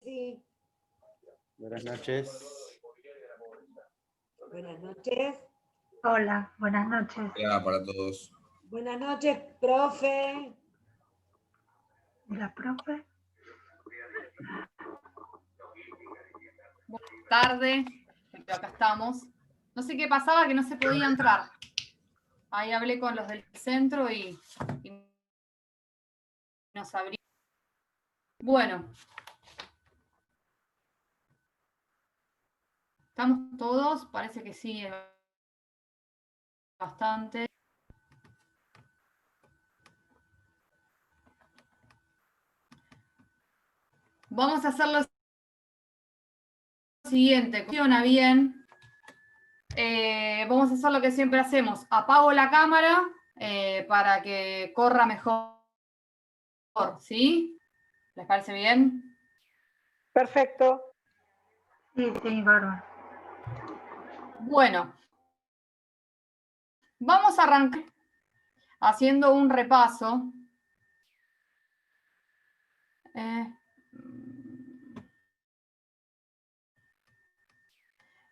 Ceci. Buenas noches. Buenas noches. Hola, buenas noches. Hola para todos. Buenas noches, profe. Hola, profe. Buenas tardes, pero acá estamos. No sé qué pasaba, que no se podía entrar. Ahí hablé con los del centro y nos abrieron. Bueno. ¿Estamos todos? Parece que sí, bastante. Vamos a hacer lo siguiente. Funciona bien. Vamos a hacer lo que siempre hacemos. Apago la cámara para que corra mejor. ¿Sí? ¿Les parece bien? Perfecto. Sí, bárbaro. Bueno. Vamos a arrancar haciendo un repaso.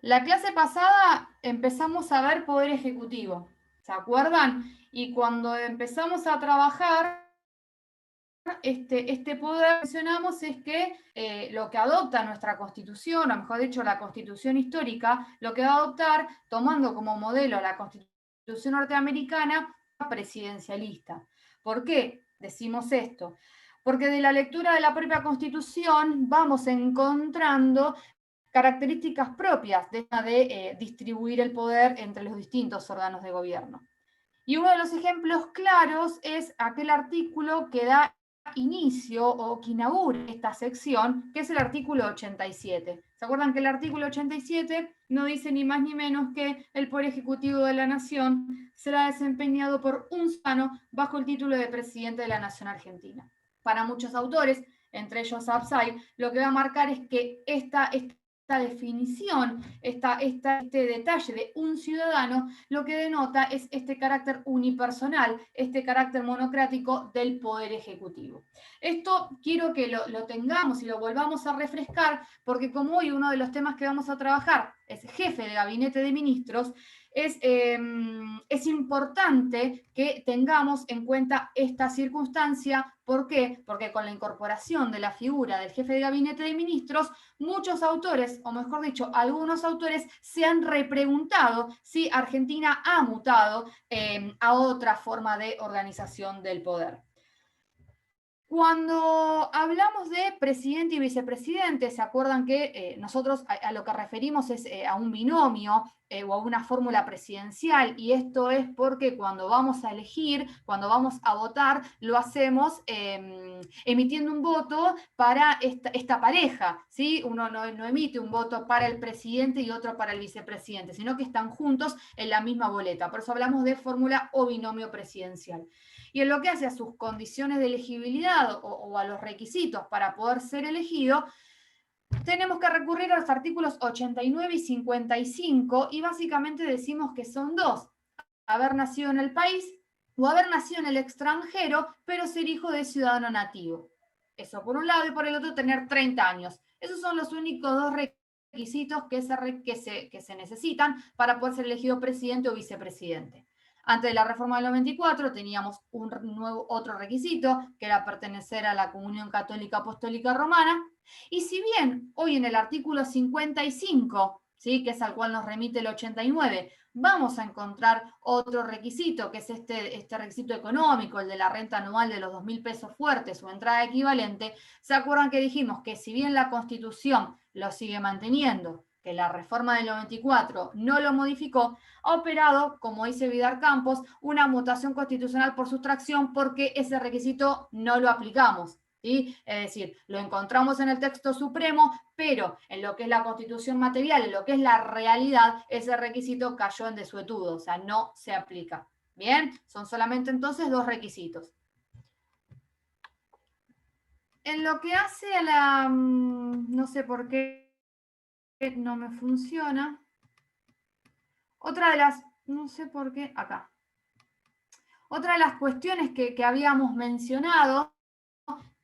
La clase pasada empezamos a ver poder ejecutivo, ¿se acuerdan? Y cuando empezamos a trabajar, este poder que mencionamos es que lo que adopta nuestra Constitución, o mejor dicho, la Constitución histórica, lo que va a adoptar, tomando como modelo la Constitución norteamericana, presidencialista. ¿Por qué decimos esto? Porque de la lectura de la propia Constitución vamos encontrando características propias de distribuir el poder entre los distintos órganos de gobierno. Y uno de los ejemplos claros es aquel artículo que da inicio o que inaugura esta sección, que es el artículo 87. ¿Se acuerdan que el artículo 87 no dice ni más ni menos que el poder ejecutivo de la nación será desempeñado por un ciudadano bajo el título de presidente de la nación argentina? Para muchos autores, entre ellos Absay, lo que va a marcar es que esta definición, este detalle de un ciudadano, lo que denota es este carácter unipersonal, este carácter monocrático del poder ejecutivo. Esto quiero que lo tengamos y lo volvamos a refrescar, porque como hoy uno de los temas que vamos a trabajar es jefe de gabinete de ministros, es importante que tengamos en cuenta esta circunstancia. ¿Por qué? Porque con la incorporación de la figura del jefe de gabinete de ministros, muchos autores, o mejor dicho, algunos autores se han repreguntado si Argentina ha mutado a otra forma de organización del poder. Cuando hablamos de presidente y vicepresidente, ¿se acuerdan que nosotros a lo que referimos es a un binomio o a una fórmula presidencial? Y esto es porque cuando vamos a elegir, cuando vamos a votar, lo hacemos emitiendo un voto para esta pareja, ¿sí? Uno no emite un voto para el presidente y otro para el vicepresidente, sino que están juntos en la misma boleta. Por eso hablamos de fórmula o binomio presidencial. Y en lo que hace a sus condiciones de elegibilidad o a los requisitos para poder ser elegido, tenemos que recurrir a los artículos 89 y 55 y básicamente decimos que son dos: haber nacido en el país o haber nacido en el extranjero, pero ser hijo de ciudadano nativo. Eso por un lado, y por el otro tener 30 años. Esos son los únicos dos requisitos que se necesitan para poder ser elegido presidente o vicepresidente. Antes de la reforma del 94 teníamos otro requisito, que era pertenecer a la Comunión Católica Apostólica Romana. Y si bien hoy en el artículo 55, ¿sí?, que es al cual nos remite el 89, vamos a encontrar otro requisito, que es este requisito económico, el de la renta anual de los 2.000 pesos fuertes o entrada equivalente, ¿se acuerdan que dijimos que si bien la Constitución lo sigue manteniendo, que la reforma del 94 no lo modificó, ha operado, como dice Vidal Campos, una mutación constitucional por sustracción porque ese requisito no lo aplicamos? ¿Sí? Es decir, lo encontramos en el texto supremo, pero en lo que es la Constitución material, en lo que es la realidad, ese requisito cayó en desuetudo, o sea, no se aplica. Bien, son solamente entonces dos requisitos. En lo que hace a la... no sé por qué no me funciona. Otra de las... no sé por qué... acá. Otra de las cuestiones que habíamos mencionado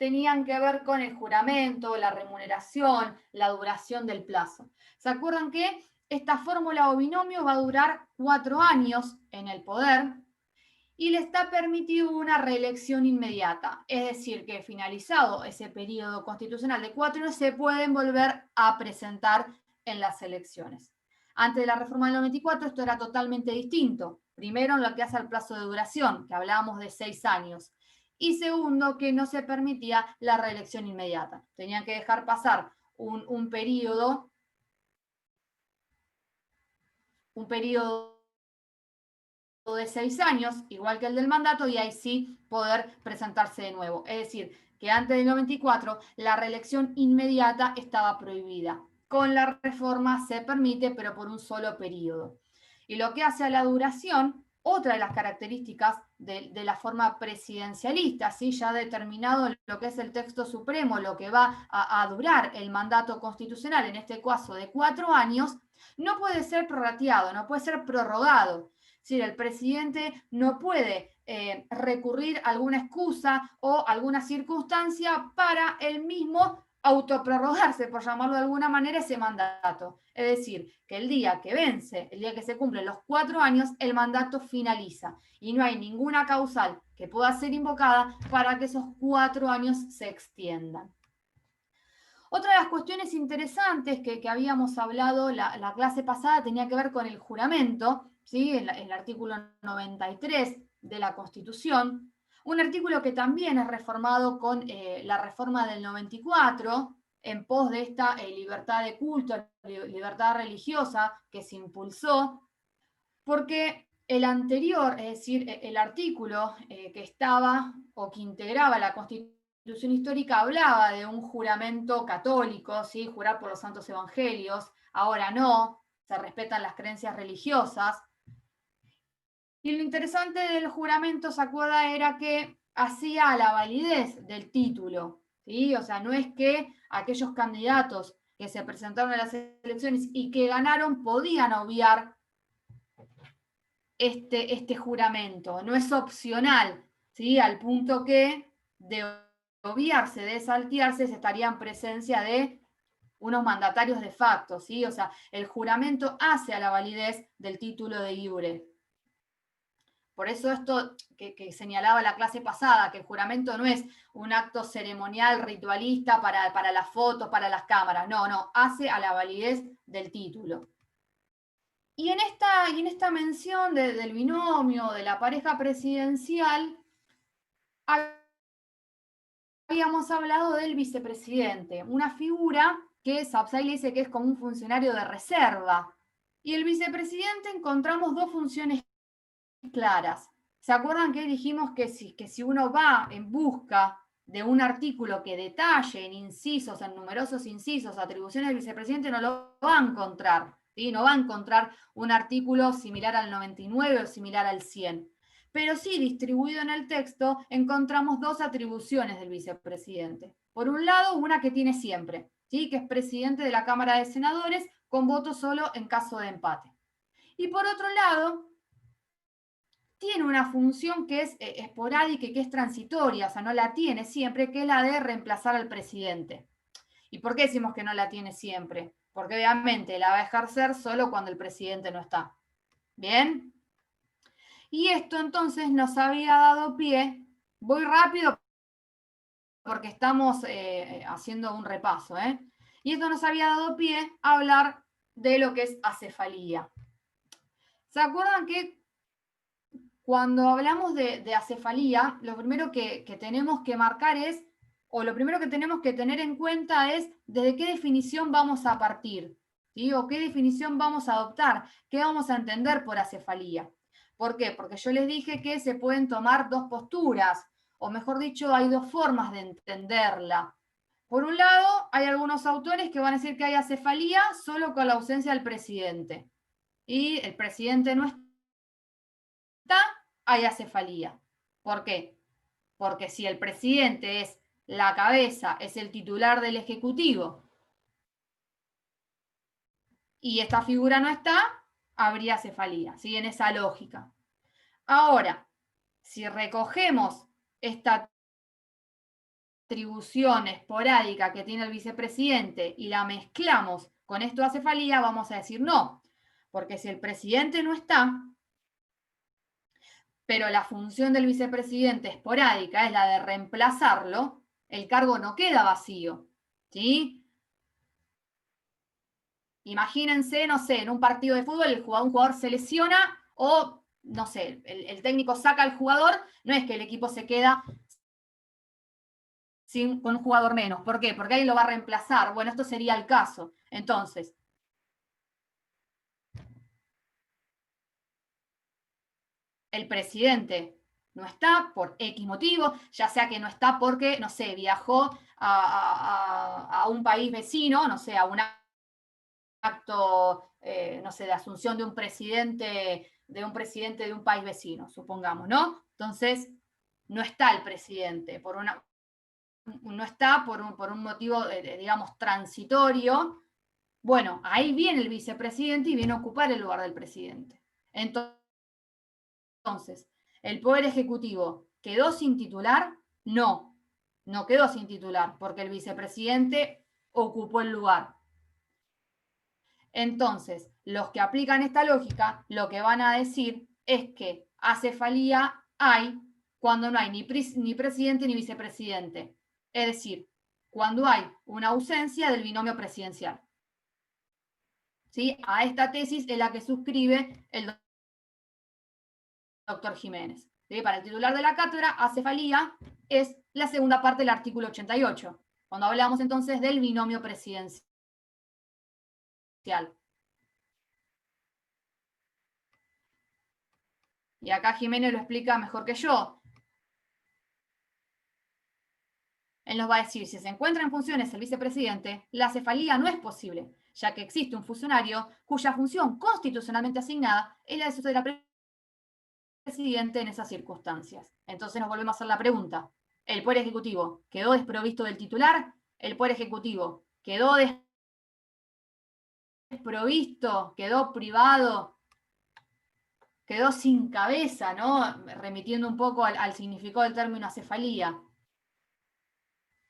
tenían que ver con el juramento, la remuneración, la duración del plazo. ¿Se acuerdan que esta fórmula o binomio va a durar 4 años en el poder y le está permitido una reelección inmediata? Es decir, que finalizado ese periodo constitucional de 4 años se pueden volver a presentar en las elecciones. Antes de la reforma del 94 esto era totalmente distinto. Primero, en lo que hace al plazo de duración, que hablábamos de 6 años. Y segundo, que no se permitía la reelección inmediata. Tenían que dejar pasar un periodo de 6 años, igual que el del mandato, y ahí sí poder presentarse de nuevo. Es decir, que antes del 94 la reelección inmediata estaba prohibida. Con la reforma se permite, pero por un solo periodo. Y lo que hace a la duración, otra de las características de la forma presidencialista, ¿sí? Ya determinado lo que es el texto supremo, lo que va a durar el mandato constitucional, en este caso de 4 años, no puede ser prorrateado, no puede ser prorrogado. Es decir, el presidente no puede recurrir a alguna excusa o alguna circunstancia para él mismo autoprorrogarse, por llamarlo de alguna manera, ese mandato. Es decir, que el día que vence, el día que se cumplen los 4 años, el mandato finaliza y no hay ninguna causal que pueda ser invocada para que esos 4 años se extiendan. Otra de las cuestiones interesantes que habíamos hablado la clase pasada tenía que ver con el juramento, ¿sí? El artículo 93 de la Constitución, un artículo que también es reformado con la reforma del 94, en pos de esta libertad de culto, libertad religiosa que se impulsó, porque el anterior, es decir, el artículo que estaba o que integraba la Constitución histórica hablaba de un juramento católico, ¿sí? Jurar por los santos evangelios. Ahora no, se respetan las creencias religiosas. Y lo interesante del juramento, ¿se acuerda? Era que hacía la validez del título, ¿sí? O sea, no es que aquellos candidatos que se presentaron a las elecciones y que ganaron podían obviar este juramento. No es opcional, ¿sí? Al punto que de obviarse, de saltearse, se estaría en presencia de unos mandatarios de facto, ¿sí? O sea, el juramento hace a la validez del título de iure. Por eso esto que señalaba la clase pasada, que el juramento no es un acto ceremonial, ritualista para las fotos, para las cámaras. No, hace a la validez del título. Y en esta mención del binomio, de la pareja presidencial, habíamos hablado del vicepresidente, una figura que Sapsay le dice que es como un funcionario de reserva. Y el vicepresidente encontramos dos funciones claras. ¿Se acuerdan que dijimos que si uno va en busca de un artículo que detalle en incisos, en numerosos incisos, atribuciones del vicepresidente, no lo va a encontrar? ¿Sí? No va a encontrar un artículo similar al 99 o similar al 100. Pero sí, distribuido en el texto, encontramos dos atribuciones del vicepresidente. Por un lado, una que tiene siempre, ¿sí? Que es presidente de la Cámara de Senadores con voto solo en caso de empate. Y por otro lado, tiene una función que es esporádica y que es transitoria, o sea, no la tiene siempre, que es la de reemplazar al presidente. ¿Y por qué decimos que no la tiene siempre? Porque obviamente la va a ejercer solo cuando el presidente no está. ¿Bien? Y esto entonces nos había dado pie, voy rápido porque estamos haciendo un repaso, y esto nos había dado pie a hablar de lo que es acefalía. ¿Se acuerdan que cuando hablamos de acefalía, lo primero que tenemos que marcar es, o lo primero que tenemos que tener en cuenta es desde qué definición vamos a partir, ¿sí? O qué definición vamos a adoptar, qué vamos a entender por acefalía? ¿Por qué? Porque yo les dije que se pueden tomar dos posturas, o mejor dicho, hay dos formas de entenderla. Por un lado, hay algunos autores que van a decir que hay acefalía solo con la ausencia del presidente. Y el presidente no está, hay acefalía. ¿Por qué? Porque si el presidente es la cabeza, es el titular del Ejecutivo, y esta figura no está, habría acefalía, ¿sí? En esa lógica. Ahora, si recogemos esta distribución esporádica que tiene el vicepresidente y la mezclamos con esto de acefalía, vamos a decir no. Porque si el presidente no está, pero la función del vicepresidente esporádica es la de reemplazarlo, el cargo no queda vacío, ¿sí? Imagínense, no sé, en un partido de fútbol un jugador se lesiona o, no sé, el técnico saca al jugador, no es que el equipo se queda con un jugador menos. ¿Por qué? Porque alguien lo va a reemplazar. Bueno, esto sería el caso. Entonces, el presidente no está por X motivo, ya sea que no está porque, no sé, viajó a un país vecino, no sé, a un acto, no sé, de asunción de un presidente de un país vecino, supongamos, ¿no? Entonces, no está el presidente, no está por un motivo, digamos, transitorio. Bueno, ahí viene el vicepresidente y viene a ocupar el lugar del presidente. Entonces, ¿el Poder Ejecutivo quedó sin titular? No, no quedó sin titular, porque el vicepresidente ocupó el lugar. Entonces, los que aplican esta lógica, lo que van a decir es que acefalía hay cuando no hay ni presidente ni vicepresidente. Es decir, cuando hay una ausencia del binomio presidencial. ¿Sí? A esta tesis es la que suscribe el doctor Jiménez. ¿Sí? Para el titular de la cátedra, acefalía es la segunda parte del artículo 88, cuando hablamos entonces del binomio presidencial. Y acá Jiménez lo explica mejor que yo. Él nos va a decir, si se encuentra en funciones el vicepresidente, la cefalía no es posible, ya que existe un funcionario cuya función constitucionalmente asignada es la de suceder al presidente en esas circunstancias. Entonces nos volvemos a hacer la pregunta. ¿El Poder Ejecutivo quedó desprovisto del titular? ¿El Poder Ejecutivo quedó desprovisto, quedó privado, quedó sin cabeza, ¿no? Remitiendo un poco al significado del término acefalía.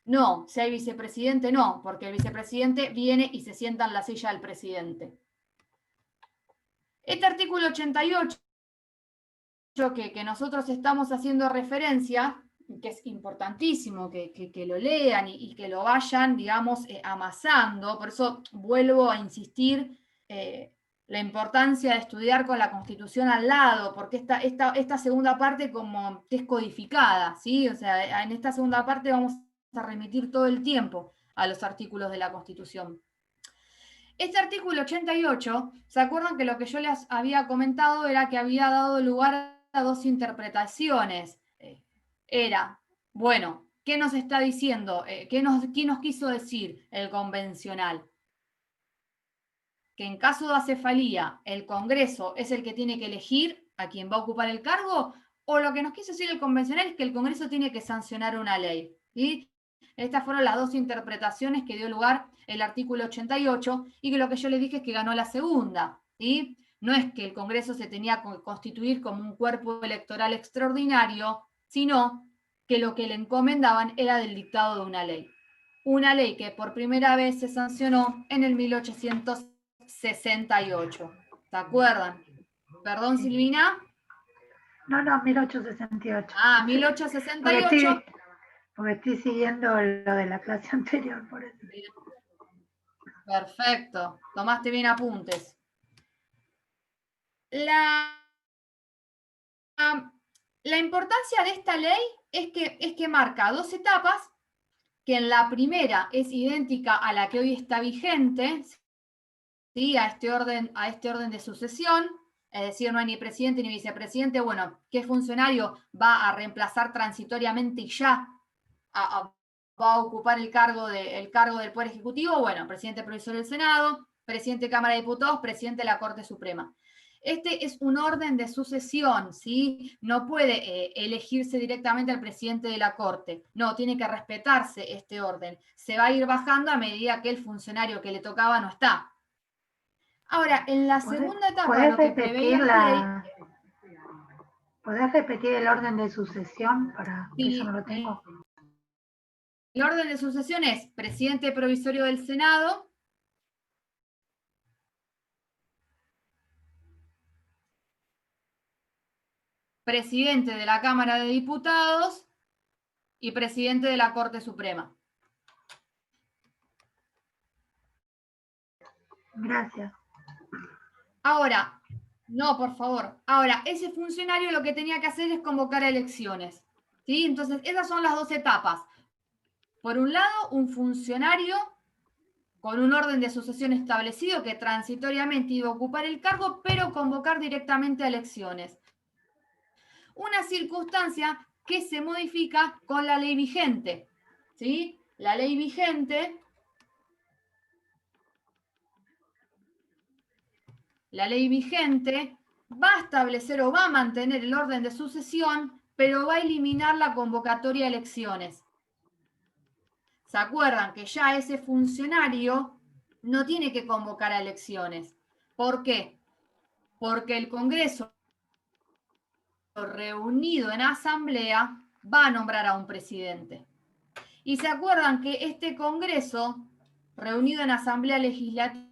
No, si hay vicepresidente, no, porque el vicepresidente viene y se sienta en la silla del presidente. Este artículo 88 que nosotros estamos haciendo referencia, que es importantísimo que lo lean y que lo vayan, digamos, amasando, por eso vuelvo a insistir la importancia de estudiar con la Constitución al lado, porque esta segunda parte como que es codificada, ¿sí? O sea, en esta segunda parte vamos a remitir todo el tiempo a los artículos de la Constitución. Este artículo 88, ¿se acuerdan que lo que yo les había comentado era que había dado lugar a dos interpretaciones? Era, bueno, ¿qué nos está diciendo? ¿Qué nos quiso decir el convencional? Que en caso de acefalía, el Congreso es el que tiene que elegir a quién va a ocupar el cargo, o lo que nos quiso decir el convencional es que el Congreso tiene que sancionar una ley. ¿Sí? Estas fueron las dos interpretaciones que dio lugar el artículo 88 y que lo que yo les dije es que ganó la segunda. ¿Sí? No es que el Congreso se tenía que constituir como un cuerpo electoral extraordinario, sino que lo que le encomendaban era del dictado de una ley. Una ley que por primera vez se sancionó en el 1868. ¿Se acuerdan? ¿Perdón, Silvina? No, 1868. Ah, 1868. Porque estoy siguiendo lo de la clase anterior, por eso. Perfecto, tomaste bien apuntes. La importancia de esta ley es que marca dos etapas, que en la primera es idéntica a la que hoy está vigente, ¿sí? a este orden de sucesión, es decir, no hay ni presidente ni vicepresidente. Bueno, ¿qué funcionario va a reemplazar transitoriamente y ya va a ocupar el cargo del Poder Ejecutivo? Bueno, presidente provisorio del Senado, presidente de Cámara de Diputados, presidente de la Corte Suprema. Este es un orden de sucesión, ¿sí? No puede elegirse directamente al presidente de la Corte. No, tiene que respetarse este orden. Se va a ir bajando a medida que el funcionario que le tocaba no está. Ahora, en la segunda etapa, lo que preveía la ley... ¿Podés repetir el orden de sucesión? Para Sí, eso no lo tengo. El orden de sucesión es presidente provisorio del Senado, presidente de la Cámara de Diputados y presidente de la Corte Suprema. Gracias. Ahora, no, por favor. Ahora, ese funcionario lo que tenía que hacer es convocar a elecciones. ¿Sí? Entonces, esas son las dos etapas. Por un lado, un funcionario con un orden de sucesión establecido que transitoriamente iba a ocupar el cargo, pero convocar directamente a elecciones. Una circunstancia que se modifica con la ley vigente. ¿Sí? La ley vigente va a establecer o va a mantener el orden de sucesión, pero va a eliminar la convocatoria a elecciones. ¿Se acuerdan que ya ese funcionario no tiene que convocar a elecciones? ¿Por qué? Porque el Congreso reunido en asamblea va a nombrar a un presidente. Y se acuerdan que este Congreso reunido en asamblea legislativa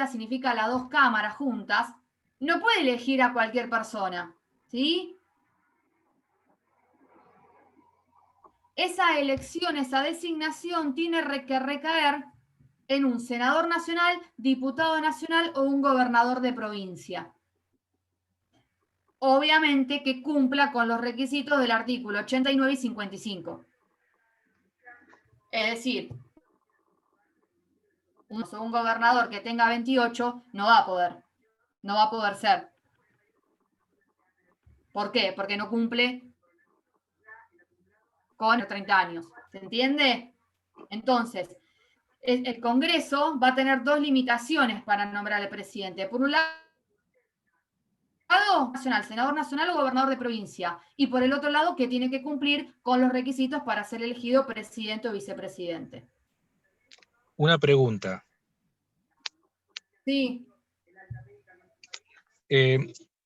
significa las dos cámaras juntas, no puede elegir a cualquier persona, ¿sí? Esa elección, esa designación tiene que recaer en un senador nacional, diputado nacional o un gobernador de provincia. Obviamente que cumpla con los requisitos del artículo 89 y 55. Es decir, un gobernador que tenga 28 no va a poder ser. ¿Por qué? Porque no cumple con 30 años. ¿Se entiende? Entonces, el Congreso va a tener dos limitaciones para nombrar al presidente. Por un lado, nacional, senador nacional o gobernador de provincia. Y por el otro lado, que tiene que cumplir con los requisitos para ser elegido presidente o vicepresidente. Una pregunta. Sí.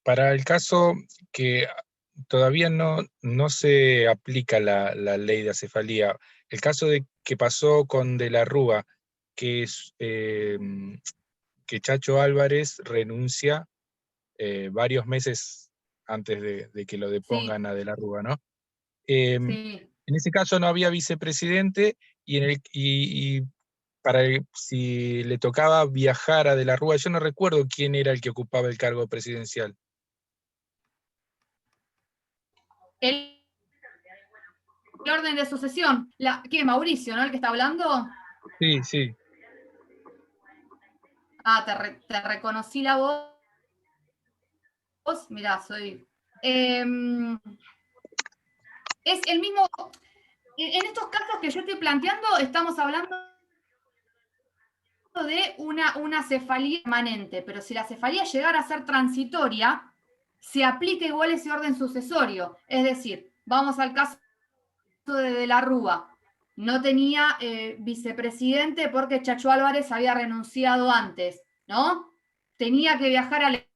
Para el caso que todavía no se aplica la ley de acefalía, el caso de que pasó con De la Rúa, que Chacho Álvarez renuncia varios meses antes de que lo depongan a De la Rúa, ¿no? Sí. En ese caso no había vicepresidente y si le tocaba viajar a De la Rúa, yo no recuerdo quién era el que ocupaba el cargo presidencial. El orden de sucesión. ¿Qué? Mauricio, ¿no? El que está hablando. Sí, sí. Ah, te reconocí la voz. Mirá, soy... es el mismo... En estos casos que yo estoy planteando, estamos hablando de una cefalía permanente, pero si la cefalía llegara a ser transitoria, se aplica igual ese orden sucesorio. Es decir, vamos al caso de la Rúa. No tenía vicepresidente porque Chacho Álvarez había renunciado antes, ¿no? Tenía que viajar al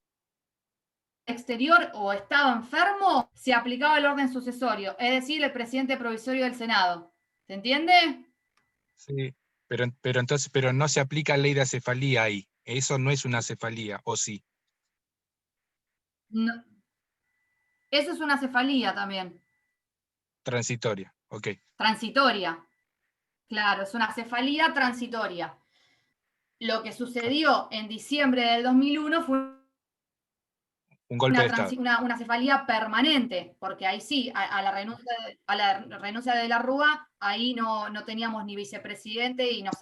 exterior o estaba enfermo, se aplicaba el orden sucesorio, es decir, el presidente provisorio del Senado. ¿Se entiende? Sí, pero no se aplica ley de acefalía ahí. Eso no es una cefalía, ¿o sí? No. Eso es una cefalía también. Transitoria, ok. Transitoria. Claro, es una cefalía transitoria. Lo que sucedió en diciembre del 2001 fue Un golpe de Estado. una cefalía permanente, porque ahí sí, a la renuncia de la Rúa, ahí no teníamos ni vicepresidente y nos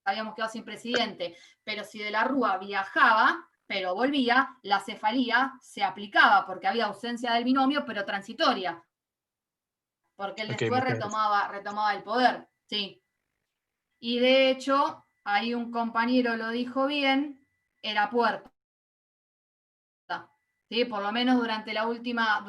habíamos quedado sin presidente. Pero si de la Rúa viajaba, pero volvía, la cefalía se aplicaba, porque había ausencia del binomio, pero transitoria. Porque él después retomaba el poder, sí. Y de hecho, ahí un compañero lo dijo bien, era Puerta. ¿Sí? Por lo menos durante la última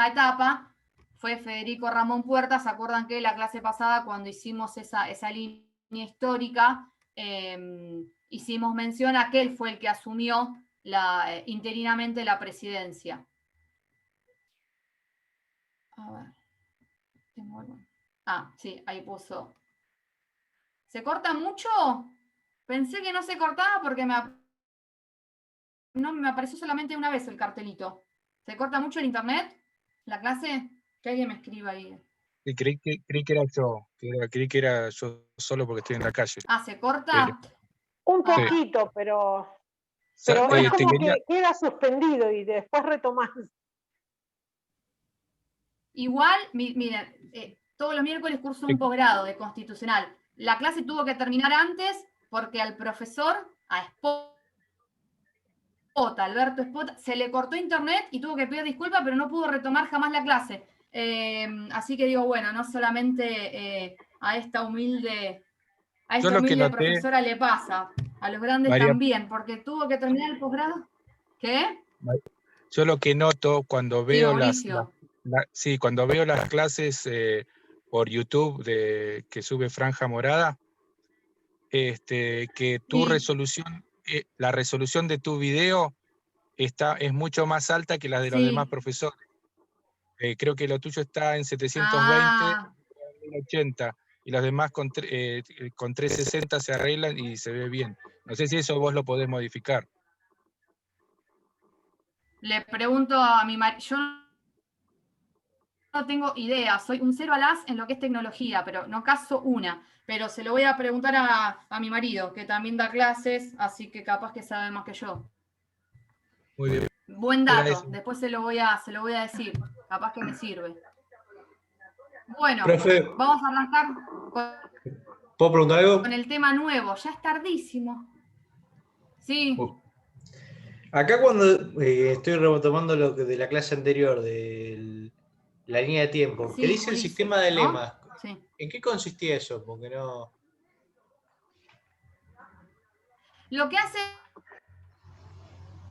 etapa, fue Federico Ramón Puerta. ¿Se acuerdan que la clase pasada, cuando hicimos esa línea histórica, hicimos mención a que él fue el que asumió interinamente la presidencia? A ver. Tengo algo. Ah, sí, ahí puso. ¿Se corta mucho? Pensé que no se cortaba porque no, me apareció solamente una vez el cartelito. ¿Se corta mucho el internet? ¿La clase? Que alguien me escriba ahí. Y creí que era yo, creí que era yo solo porque estoy en la calle. Ah, ¿se corta? Pero- Un Ah. poquito, pero Bueno. es te como quería- que queda suspendido y después retomás. Igual, miren, todos los miércoles curso un posgrado de constitucional. La clase tuvo que terminar antes porque al profesor, a Alberto Espota, se le cortó internet y tuvo que pedir disculpas, pero no pudo retomar jamás la clase. Así que digo, bueno, no solamente a esta humilde Yo lo que noté, profesora le pasa, a los grandes María, también, porque tuvo que terminar el posgrado. ¿Qué? yo lo que noto cuando Sí, veo Mauricio. cuando veo las clases por YouTube que sube Franja Morada, que tu Sí. resolución, la resolución de tu video es mucho más alta que la de los Sí. demás profesores. Creo que lo tuyo está en 720, Ah, 1080, y los demás con 360 se arreglan y se ve bien. No sé si eso vos lo podés modificar. le pregunto a mi marido, yo no tengo idea, soy un cero alaz en lo que es tecnología, pero no caso una. Pero se lo voy a preguntar a mi marido, que también da clases, así que capaz que sabe más que yo. Muy bien. Buen Era dato, eso. después se lo voy a decir, capaz que me sirve. Bueno, Profe, vamos a arrancar ¿puedo preguntar algo? con el tema nuevo, ya es tardísimo. Sí, Acá cuando estoy retomando lo que de la clase anterior, de la línea de tiempo, sí, que dice el Ulises, sistema de ¿no? lemas, Sí. ¿en qué consistía eso? Porque no... Lo que hace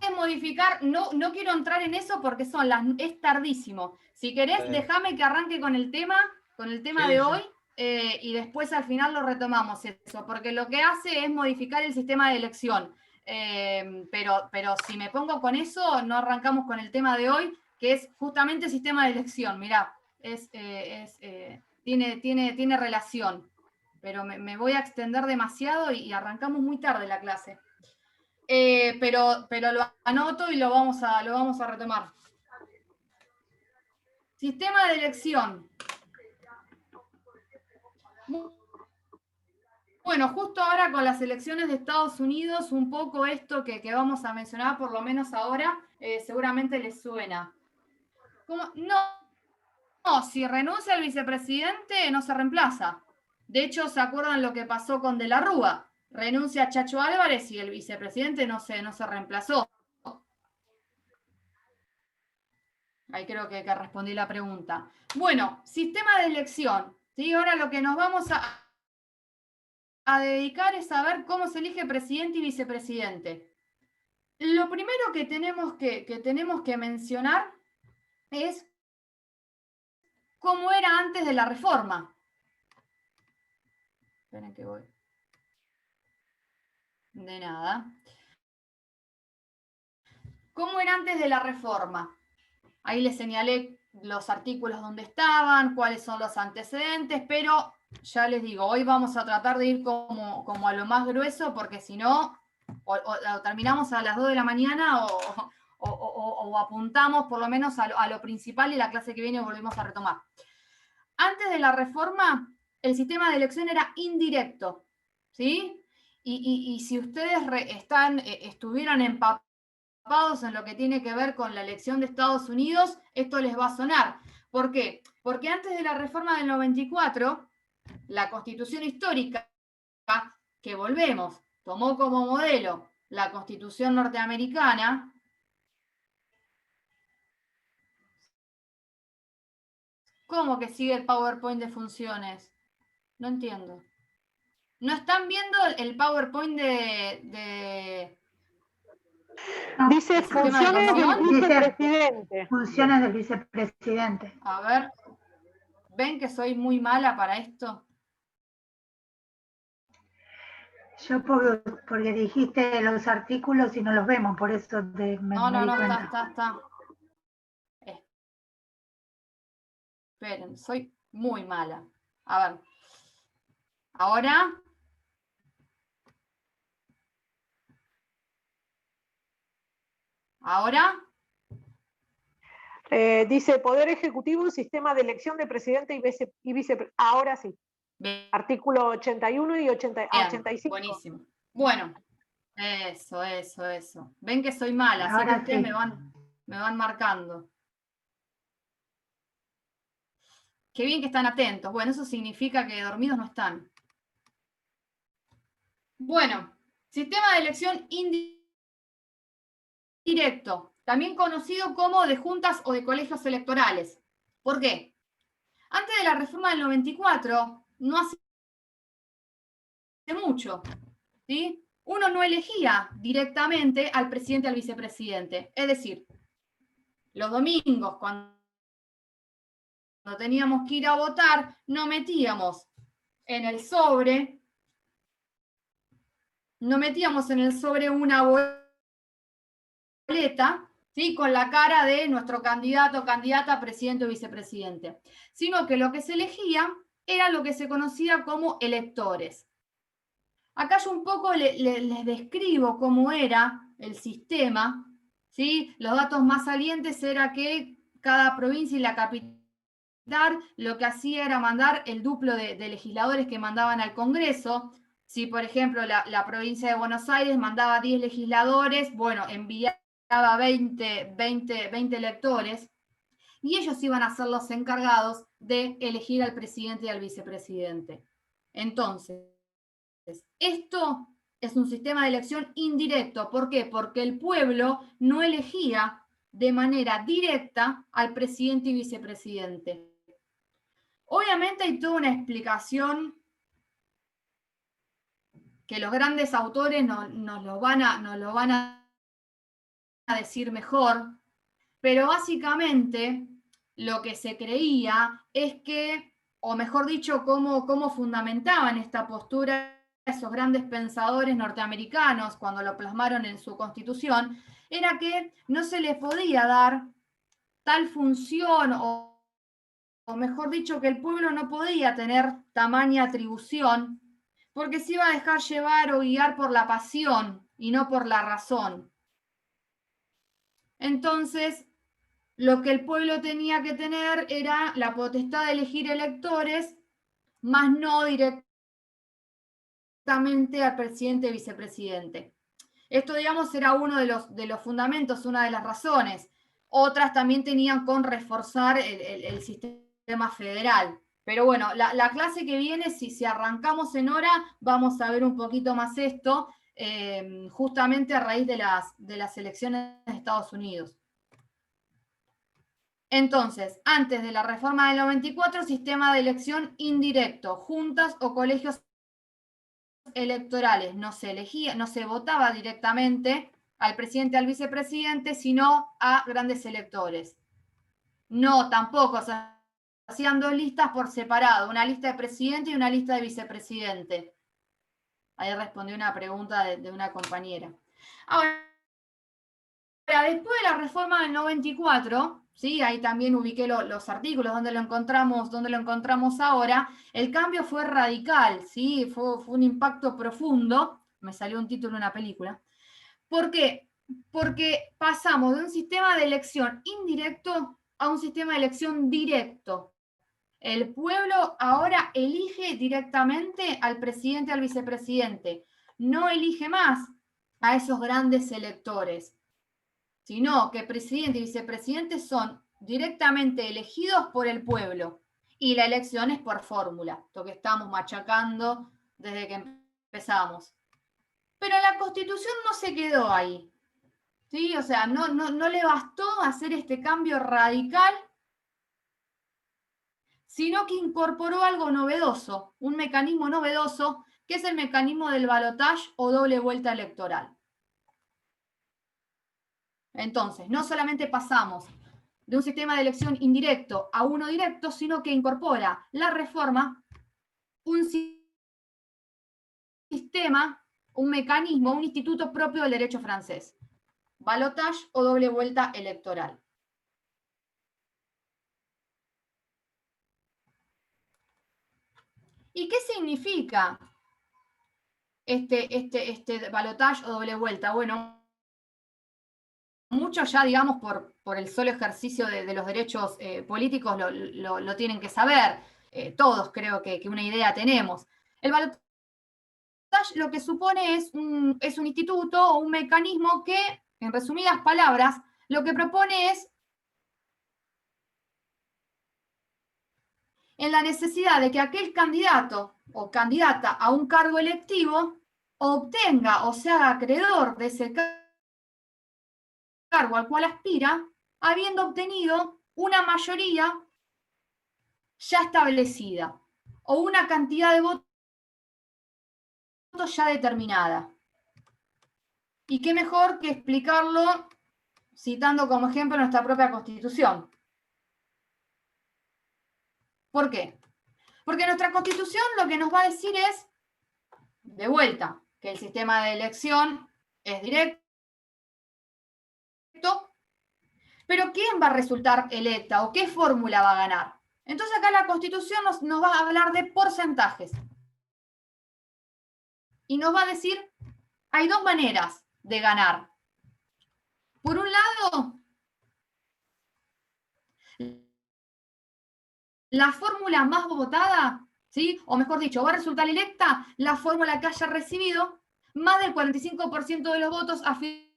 es modificar, no quiero entrar en eso porque es tardísimo. Si querés, déjame que arranque con el tema Sí, de sí. hoy, y después al final lo retomamos eso, porque lo que hace es modificar el sistema de elección. Pero si me pongo con eso, no arrancamos con el tema de hoy, que es justamente el sistema de elección. Mirá, tiene relación, pero me voy a extender demasiado y arrancamos muy tarde la clase. Pero lo anoto y lo vamos a retomar. Sistema de elección. Bueno, justo ahora con las elecciones de Estados Unidos, un poco esto que vamos a mencionar, por lo menos ahora, seguramente les suena. No, si renuncia el vicepresidente, no se reemplaza. De hecho, ¿se acuerdan lo que pasó con De la Rúa? Renuncia Chacho Álvarez y el vicepresidente no se reemplazó. Ahí creo que respondí la pregunta. Bueno, sistema de elección. ¿Sí? Ahora lo que nos vamos a dedicar es a ver cómo se elige presidente y vicepresidente. Lo primero que tenemos que mencionar es cómo era antes de la reforma. Esperen que voy. De nada. ¿Cómo era antes de la reforma? Ahí les señalé los artículos donde estaban, cuáles son los antecedentes, pero ya les digo, hoy vamos a tratar de ir como a lo más grueso, porque si no, o terminamos a las 2 de la mañana o apuntamos por lo menos a lo principal y la clase que viene volvemos a retomar. Antes de la reforma, el sistema de elección era indirecto, ¿sí? Y si ustedes estuvieran empapados en lo que tiene que ver con la elección de Estados Unidos, esto les va a sonar. ¿Por qué? Porque antes de la reforma del 94, la Constitución histórica, que volvemos, tomó como modelo la Constitución norteamericana. ¿Cómo que sigue el PowerPoint de funciones? No entiendo. ¿No están viendo el PowerPoint de Dice ¿el sistema de funciones del elección? vicepresidente. Funciones del vicepresidente. A ver, ¿ven que soy muy mala para esto? Yo porque dijiste los artículos y no los vemos, por eso me di cuenta. Está. Esperen, soy muy mala. A ver. Ahora. Ahora. Dice Poder Ejecutivo, un sistema de elección de presidente y vicepresidente. Ahora sí. Bien, Artículo 81 y 85. buenísimo. Bueno, eso. Ven que soy mala, así que Ahora ustedes sí. me van marcando. Qué bien que están atentos. Bueno, eso significa que dormidos no están. Bueno, sistema de elección indirecto, también conocido como de juntas o de colegios electorales. ¿Por qué? Antes de la reforma del 94, no hace mucho, ¿sí? Uno no elegía directamente al presidente y al vicepresidente. Es decir, los domingos, cuando teníamos que ir a votar, no metíamos en el sobre una boleta, ¿sí? Con la cara de nuestro candidato o candidata a presidente o vicepresidente, sino que lo que se elegía era lo que se conocía como electores. Acá yo un poco les describo cómo era el sistema, ¿sí? Los datos más salientes era que cada provincia y la capital lo que hacía era mandar el duplo de legisladores que mandaban al Congreso. Si, por ejemplo, la provincia de Buenos Aires mandaba 10 legisladores, bueno, enviaba 20 electores, y ellos iban a ser los encargados de elegir al presidente y al vicepresidente. Entonces, esto es un sistema de elección indirecto. ¿Por qué? Porque el pueblo no elegía de manera directa al presidente y vicepresidente. Obviamente hay toda una explicación que los grandes autores nos lo van a decir mejor, pero básicamente lo que se creía es que, o mejor dicho, cómo fundamentaban esta postura esos grandes pensadores norteamericanos cuando lo plasmaron en su constitución, era que no se les podía dar tal función, o mejor dicho, que el pueblo no podía tener tamaña atribución, porque se iba a dejar llevar o guiar por la pasión y no por la razón. Entonces, lo que el pueblo tenía que tener era la potestad de elegir electores, más no directamente al presidente y vicepresidente. Esto, digamos, era uno de los fundamentos, una de las razones. Otras también tenían con reforzar el sistema federal. Pero bueno, la clase que viene, si arrancamos en hora, vamos a ver un poquito más esto, justamente a raíz de las elecciones de Estados Unidos. Entonces, antes de la reforma del 94, sistema de elección indirecto, juntas o colegios electorales. No se elegía, no se votaba directamente al presidente y al vicepresidente, sino a grandes electores. No, tampoco, se hacían dos listas por separado, una lista de presidente y una lista de vicepresidente. Ahí respondió una pregunta de una compañera. Ahora, después de la reforma del 94, ¿sí? Ahí también ubiqué los artículos donde lo encontramos ahora. El cambio fue radical, ¿sí? Fue un impacto profundo. Me salió un título de una película. ¿Por qué? Porque pasamos de un sistema de elección indirecto a un sistema de elección directo. El pueblo ahora elige directamente al presidente y al vicepresidente. No elige más a esos grandes electores, sino que presidente y vicepresidente son directamente elegidos por el pueblo y la elección es por fórmula, lo que estamos machacando desde que empezamos. Pero la Constitución no se quedó ahí, ¿sí? O sea, no le bastó hacer este cambio radical, sino que incorporó algo novedoso, un mecanismo novedoso, que es el mecanismo del balotaje o doble vuelta electoral. Entonces, no solamente pasamos de un sistema de elección indirecto a uno directo, sino que incorpora la reforma un sistema, un mecanismo, un instituto propio del derecho francés. Balotage o doble vuelta electoral. ¿Y qué significa este balotaje o doble vuelta? Bueno, muchos ya, digamos, por el solo ejercicio de los derechos políticos lo tienen que saber. Todos creo que una idea tenemos. El balotaje lo que supone es un instituto o un mecanismo que, en resumidas palabras, lo que propone es en la necesidad de que aquel candidato o candidata a un cargo electivo obtenga o se haga acreedor de ese cargo al cual aspira, habiendo obtenido una mayoría ya establecida o una cantidad de votos ya determinada. Y qué mejor que explicarlo citando como ejemplo nuestra propia Constitución. ¿Por qué? Porque nuestra Constitución lo que nos va a decir es, de vuelta, que el sistema de elección es directo, pero ¿quién va a resultar electa o qué fórmula va a ganar? Entonces acá la Constitución nos va a hablar de porcentajes. Y nos va a decir, hay dos maneras de ganar. Por un lado, la fórmula más votada, ¿sí? O mejor dicho, va a resultar electa la fórmula que haya recibido más del 45% de los votos afirmados.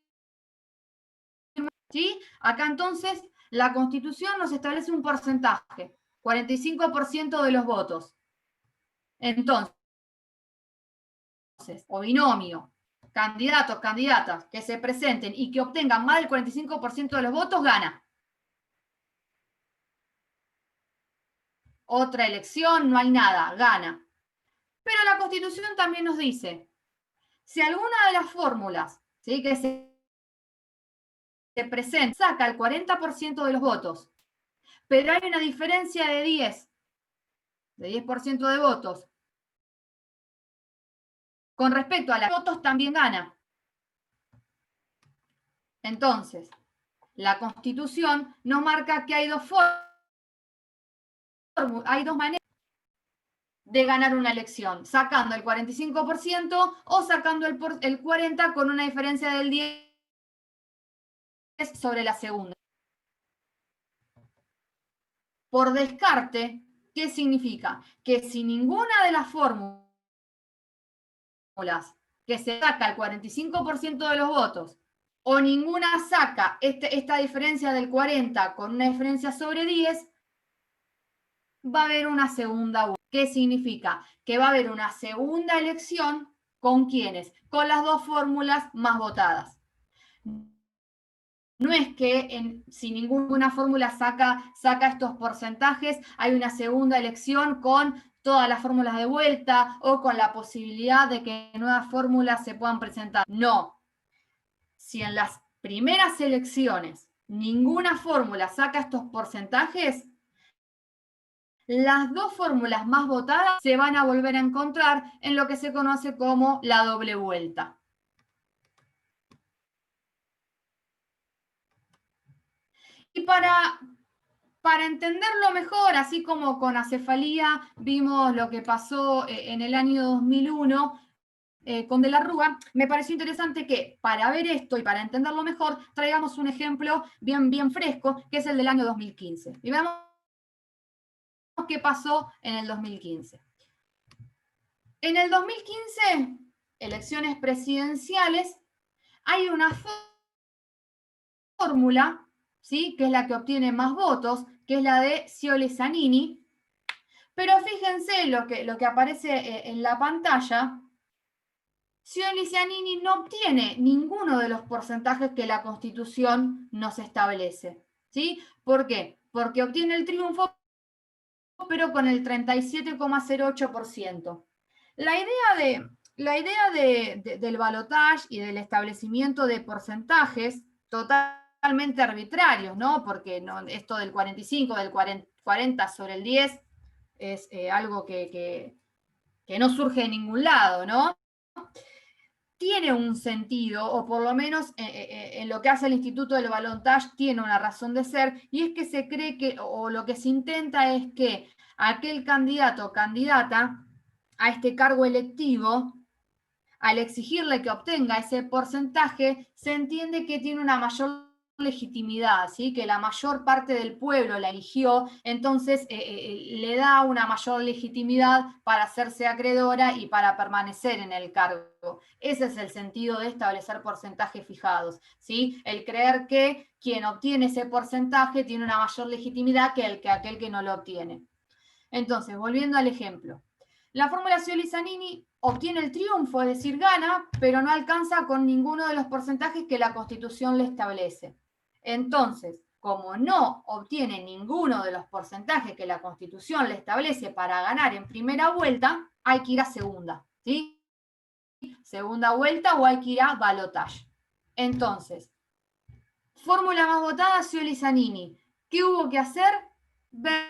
¿Sí? Acá entonces la Constitución nos establece un porcentaje, 45% de los votos. Entonces, o binomio, candidatos, candidatas que se presenten y que obtengan más del 45% de los votos, gana. Otra elección, no hay nada, gana. Pero la Constitución también nos dice, si alguna de las fórmulas, ¿sí?, que se presenta saca el 40% de los votos, pero hay una diferencia de 10% de votos, con respecto a los votos también gana. Entonces, la Constitución nos marca que hay dos maneras de ganar una elección, sacando el 45% o sacando el 40% con una diferencia del 10 sobre la segunda. Por descarte, ¿qué significa? Que si ninguna de las fórmulas que se saca el 45% de los votos o ninguna saca esta diferencia del 40 con una diferencia sobre 10, va a haber una segunda vuelta. ¿Qué significa? Que va a haber una segunda elección. ¿Con quiénes? Con las dos fórmulas más votadas. No es que si ninguna fórmula saca estos porcentajes, hay una segunda elección con todas las fórmulas de vuelta o con la posibilidad de que nuevas fórmulas se puedan presentar. No. Si en las primeras elecciones ninguna fórmula saca estos porcentajes, las dos fórmulas más votadas se van a volver a encontrar en lo que se conoce como la doble vuelta. Y para entenderlo mejor, así como con acefalía vimos lo que pasó en el año 2001 con De la Rúa, me pareció interesante que para ver esto y para entenderlo mejor, traigamos un ejemplo bien fresco, que es el del año 2015. Y veamos qué pasó en el 2015. En el 2015, elecciones presidenciales, hay una fórmula, ¿sí?, que es la que obtiene más votos, que es la de Scioli-Zanini. Pero fíjense lo que aparece en la pantalla. Scioli-Zanini no obtiene ninguno de los porcentajes que la Constitución nos establece. ¿Sí? ¿Por qué? Porque obtiene el triunfo, pero con el 37,08%. La idea del balotaje y del establecimiento de porcentajes totalmente arbitrarios, ¿no? Porque esto del 45, del 40 sobre el 10 es algo que no surge de ningún lado, ¿no? Tiene un sentido, o por lo menos en lo que hace el Instituto del Balotaje tiene una razón de ser, y es que se cree que, o lo que se intenta es que aquel candidato o candidata a este cargo electivo, al exigirle que obtenga ese porcentaje, se entiende que tiene una mayor legitimidad, ¿sí? Que la mayor parte del pueblo la eligió, entonces le da una mayor legitimidad para hacerse acreedora y para permanecer en el cargo. Ese es el sentido de establecer porcentajes fijados, ¿sí? El creer que quien obtiene ese porcentaje tiene una mayor legitimidad que aquel que no lo obtiene. Entonces, volviendo al ejemplo. La fórmula Scioli-Zanini obtiene el triunfo, es decir, gana, pero no alcanza con ninguno de los porcentajes que la Constitución le establece. Entonces, como no obtiene ninguno de los porcentajes que la Constitución le establece para ganar en primera vuelta, hay que ir a segunda, ¿sí? Segunda vuelta o hay que ir a balotage. Entonces, fórmula más votada, Scioli-Zanini. ¿Qué hubo que hacer? Ver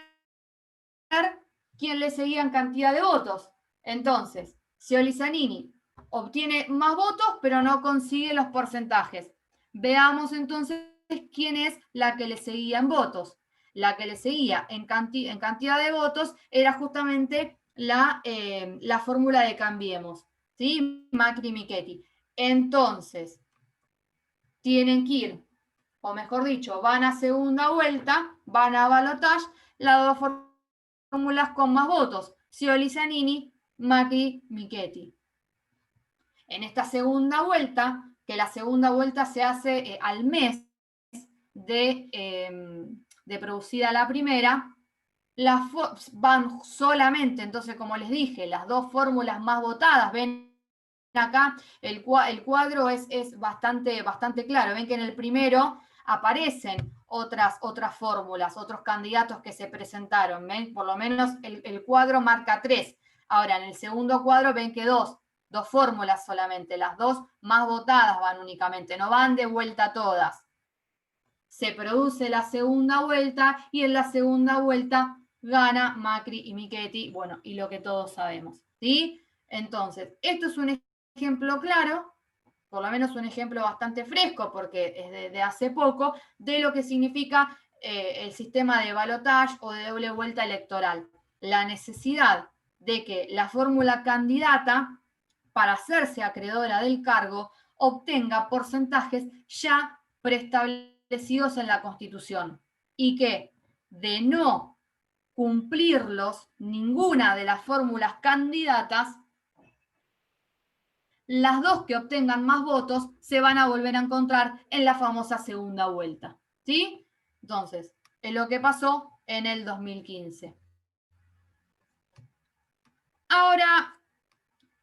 quién le seguía en cantidad de votos. Entonces, Scioli-Zanini obtiene más votos, pero no consigue los porcentajes. Veamos entonces quién es la que le seguía en votos. La que le seguía en cantidad de votos era justamente la fórmula de Cambiemos, ¿sí? Macri-Michetti. Entonces, tienen que ir, o mejor dicho, van a segunda vuelta, van a balotage, las dos fórmulas con más votos, Scioli-Zanini, Macri-Michetti. En esta segunda vuelta, que la segunda vuelta se hace al mes de producida la primera, van solamente, entonces como les dije, las dos fórmulas más votadas. Ven acá, el cuadro es bastante claro. Ven que en el primero aparecen otras fórmulas, otros candidatos que se presentaron. ¿Ven? Por lo menos el cuadro marca 3. Ahora, en el segundo cuadro ven que dos fórmulas solamente, las dos más votadas van únicamente, no van de vuelta todas. Se produce la segunda vuelta y en la segunda vuelta gana Macri y Michetti, bueno, y lo que todos sabemos, ¿sí? Entonces, esto es un ejemplo claro, por lo menos un ejemplo bastante fresco, porque es de hace poco, de lo que significa el sistema de balotage o de doble vuelta electoral. La necesidad de que la fórmula candidata, para hacerse acreedora del cargo, obtenga porcentajes ya preestablecidos en la Constitución, y que de no cumplirlos ninguna de las fórmulas candidatas, las dos que obtengan más votos se van a volver a encontrar en la famosa segunda vuelta, ¿sí? Entonces, es lo que pasó en el 2015. Ahora,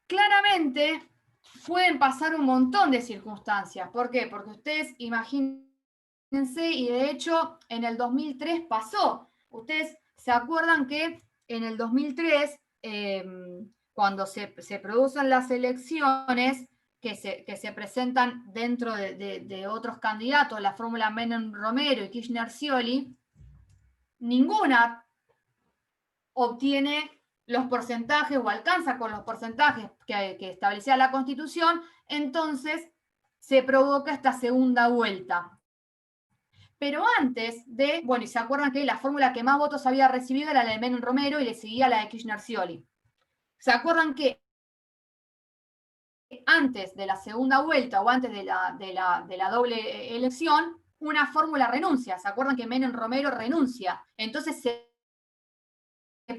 claramente pueden pasar un montón de circunstancias. ¿Por qué? Porque ustedes imagínense, y de hecho en el 2003 pasó. Ustedes se acuerdan que en el 2003, cuando se producen las elecciones que se presentan dentro de otros candidatos, la fórmula Menem-Romero y Kirchner-Scioli, ninguna obtiene los porcentajes o alcanza con los porcentajes que establecía la Constitución. Entonces se provoca esta segunda vuelta. Pero antes de, bueno, y se acuerdan que la fórmula que más votos había recibido era la de Menem-Romero y le seguía la de Kirchner-Scioli. ¿Se acuerdan que antes de la segunda vuelta o antes de la doble elección, una fórmula renuncia? ¿Se acuerdan que Menem-Romero renuncia? Entonces se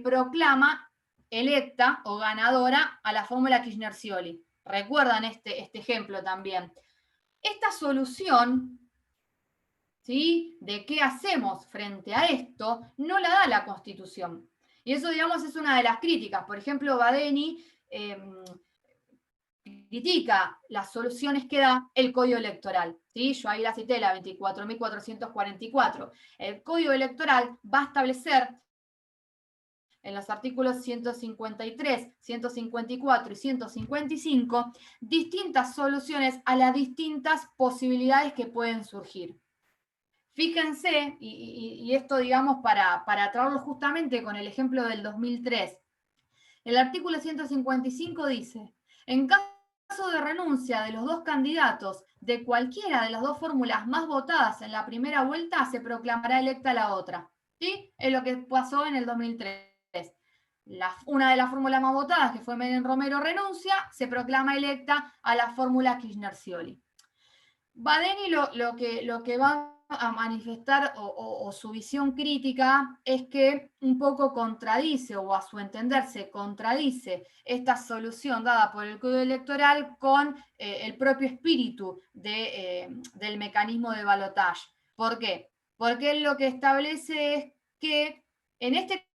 proclama electa o ganadora a la fórmula Kirchner-Scioli. Recuerdan este ejemplo también. Esta solución, ¿sí?, de qué hacemos frente a esto, no la da la Constitución. Y eso, digamos, es una de las críticas. Por ejemplo, Badeni critica las soluciones que da el Código Electoral, ¿sí? Yo ahí la cité, la 24.444. El Código Electoral va a establecer en los artículos 153, 154 y 155 distintas soluciones a las distintas posibilidades que pueden surgir. Fíjense, y esto, digamos, para traerlo justamente con el ejemplo del 2003, el artículo 155 dice: en caso de renuncia de los dos candidatos de cualquiera de las dos fórmulas más votadas en la primera vuelta, se proclamará electa la otra. ¿Sí? Es lo que pasó en el 2003. una de las fórmulas más votadas, que fue Menem Romero, renuncia, se proclama electa a la fórmula Kirchner-Scioli. Badeni lo que va a manifestar o su visión crítica es que un poco contradice, o a su entender se contradice esta solución dada por el Código Electoral con el propio espíritu del mecanismo de balotaje. ¿Por qué? Porque él lo que establece es que en este